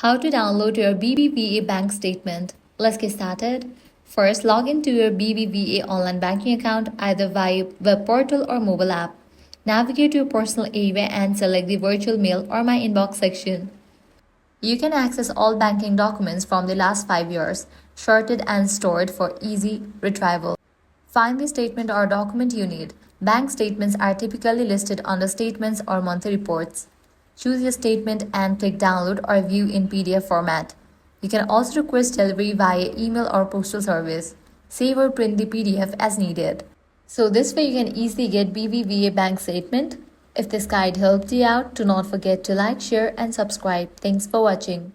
How to download your BBVA bank statement. Let's get started. First, log into your BBVA online banking account either via web portal or mobile app. Navigate to your personal area and select the virtual mail or my inbox section. You can access all banking documents from the last 5 years, sorted and stored for easy retrieval. Find the statement or document you need. Bank statements are typically listed under Statements or Monthly Reports. Choose your statement and click Download or View in PDF format. You can also request delivery via email or postal service. Save or print the PDF as needed. So this way you can easily get BBVA bank statement. If this guide helped you out, do not forget to like, share and subscribe. Thanks for watching.